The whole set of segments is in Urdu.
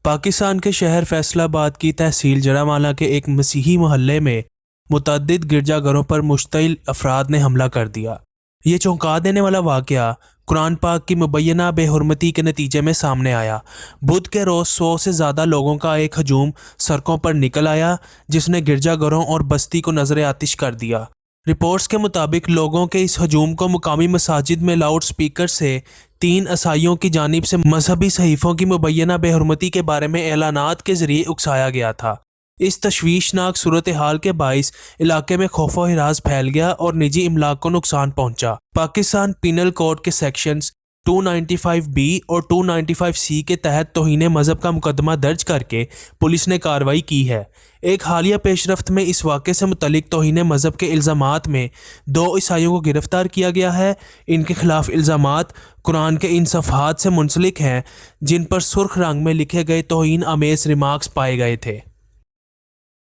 پاکستان کے شہر فیصل آباد کی تحصیل جڑامالہ کے ایک مسیحی محلے میں متعدد گرجا گھروں پر مشتعل افراد نے حملہ کر دیا۔ یہ چونکا دینے والا واقعہ قرآن پاک کی مبینہ بے حرمتی کے نتیجے میں سامنے آیا۔ بدھ کے روز 100 سے زیادہ لوگوں کا ایک ہجوم سڑکوں پر نکل آیا جس نے گرجا گھروں اور بستی کو نظر آتش کر دیا۔ رپورٹس کے مطابق لوگوں کے اس ہجوم کو مقامی مساجد میں لاؤڈ سپیکر سے 3 عیسائیوں کی جانب سے مذہبی صحیفوں کی مبینہ بے حرمتی کے بارے میں اعلانات کے ذریعے اکسایا گیا تھا۔ اس تشویشناک صورتحال کے باعث علاقے میں خوف و ہراس پھیل گیا اور نجی املاک کو نقصان پہنچا۔ پاکستان پینل کوڈ کے سیکشنز 295B اور 295C کے تحت توہین مذہب کا مقدمہ درج کر کے پولیس نے کارروائی کی ہے۔ ایک حالیہ پیش رفت میں اس واقعے سے متعلق توہین مذہب کے الزامات میں 2 عیسائیوں کو گرفتار کیا گیا ہے۔ ان کے خلاف الزامات قرآن کے ان صفحات سے منسلک ہیں جن پر سرخ رنگ میں لکھے گئے توہین آمیز ریمارکس پائے گئے تھے۔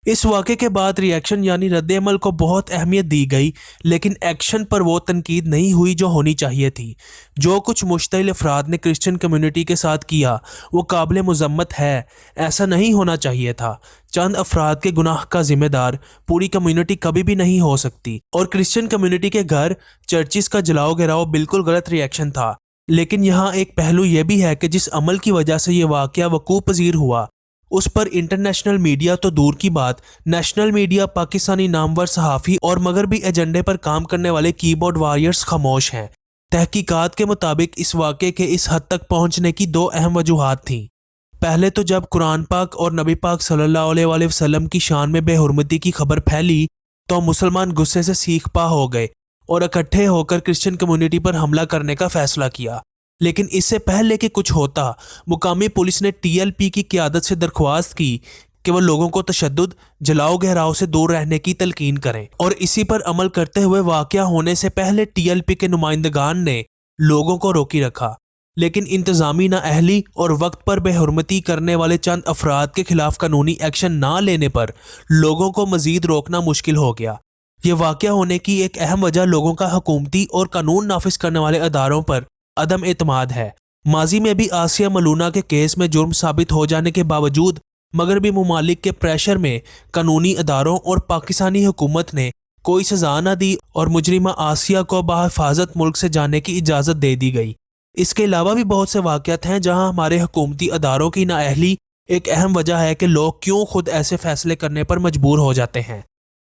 اس واقعے کے بعد ری ایکشن یعنی رد عمل کو بہت اہمیت دی گئی، لیکن ایکشن پر وہ تنقید نہیں ہوئی جو ہونی چاہیے تھی۔ جو کچھ مشتعل افراد نے کرسچن کمیونٹی کے ساتھ کیا وہ قابل مذمت ہے، ایسا نہیں ہونا چاہیے تھا۔ چند افراد کے گناہ کا ذمہ دار پوری کمیونٹی کبھی بھی نہیں ہو سکتی، اور کرسچن کمیونٹی کے گھر چرچز کا جلاؤ گراؤ بالکل غلط ری ایکشن تھا۔ لیکن یہاں ایک پہلو یہ بھی ہے کہ جس عمل کی وجہ سے یہ واقعہ وقوع پذیر ہوا اس پر انٹرنیشنل میڈیا تو دور کی بات، نیشنل میڈیا، پاکستانی نامور صحافی اور مغربی ایجنڈے پر کام کرنے والے کی بورڈ وارئرز خاموش ہیں۔ تحقیقات کے مطابق اس واقعے کے اس حد تک پہنچنے کی 2 اہم وجوہات تھیں۔ پہلے تو جب قرآن پاک اور نبی پاک صلی اللہ علیہ وآلہ وسلم کی شان میں بے حرمتی کی خبر پھیلی تو مسلمان غصے سے سیخ پا ہو گئے اور اکٹھے ہو کر کرسچن کمیونٹی پر حملہ کرنے کا فیصلہ کیا۔ لیکن اس سے پہلے کہ کچھ ہوتا، مقامی پولیس نے TLP کی قیادت سے درخواست کی کہ وہ لوگوں کو تشدد، جلاؤ گہراؤ سے دور رہنے کی تلقین کریں، اور اسی پر عمل کرتے ہوئے واقعہ ہونے سے پہلے TLP کے نمائندگان نے لوگوں کو روکی رکھا۔ لیکن انتظامی نااہلی اور وقت پر بے حرمتی کرنے والے چند افراد کے خلاف قانونی ایکشن نہ لینے پر لوگوں کو مزید روکنا مشکل ہو گیا۔ یہ واقعہ ہونے کی ایک اہم وجہ لوگوں کا حکومتی اور قانون نافذ کرنے والے اداروں پر عدم اعتماد ہے۔ ماضی میں بھی آسیہ ملونہ کے کیس میں جرم ثابت ہو جانے کے باوجود مغربی ممالک کے پریشر میں قانونی اداروں اور پاکستانی حکومت نے کوئی سزا نہ دی اور مجرمہ آسیہ کو بحفاظت ملک سے جانے کی اجازت دے دی گئی۔ اس کے علاوہ بھی بہت سے واقعات ہیں جہاں ہمارے حکومتی اداروں کی نااہلی ایک اہم وجہ ہے کہ لوگ کیوں خود ایسے فیصلے کرنے پر مجبور ہو جاتے ہیں۔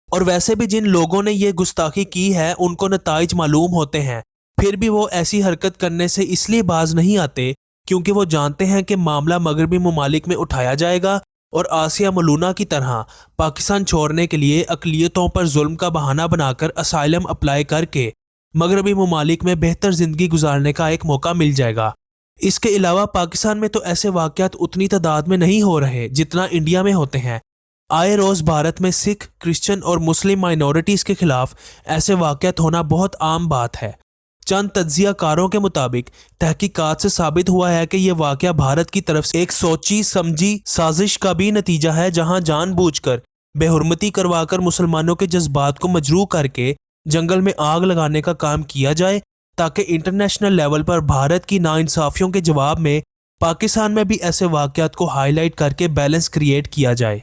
اور ویسے بھی جن لوگوں نے یہ گستاخی کی ہے ان کو نتائج معلوم ہوتے ہیں، پھر بھی وہ ایسی حرکت کرنے سے اس لیے باز نہیں آتے کیونکہ وہ جانتے ہیں کہ معاملہ مغربی ممالک میں اٹھایا جائے گا اور آسیہ ملونہ کی طرح پاکستان چھوڑنے کے لیے اقلیتوں پر ظلم کا بہانہ بنا کر اسائلم اپلائی کر کے مغربی ممالک میں بہتر زندگی گزارنے کا ایک موقع مل جائے گا۔ اس کے علاوہ پاکستان میں تو ایسے واقعات اتنی تعداد میں نہیں ہو رہے جتنا انڈیا میں ہوتے ہیں۔ آئے روز بھارت میں سکھ، کرسچن اور مسلم مائنورٹیز کے خلاف ایسے واقعات ہونا بہت عام بات ہے۔ چند تجزیہ کاروں کے مطابق تحقیقات سے ثابت ہوا ہے کہ یہ واقعہ بھارت کی طرف سے ایک سوچی سمجھی سازش کا بھی نتیجہ ہے، جہاں جان بوجھ کر بے حرمتی کروا کر مسلمانوں کے جذبات کو مجروح کر کے جنگل میں آگ لگانے کا کام کیا جائے تاکہ انٹرنیشنل لیول پر بھارت کی ناانصافیوں کے جواب میں پاکستان میں بھی ایسے واقعات کو ہائی لائٹ کر کے بیلنس کریٹ کیا جائے۔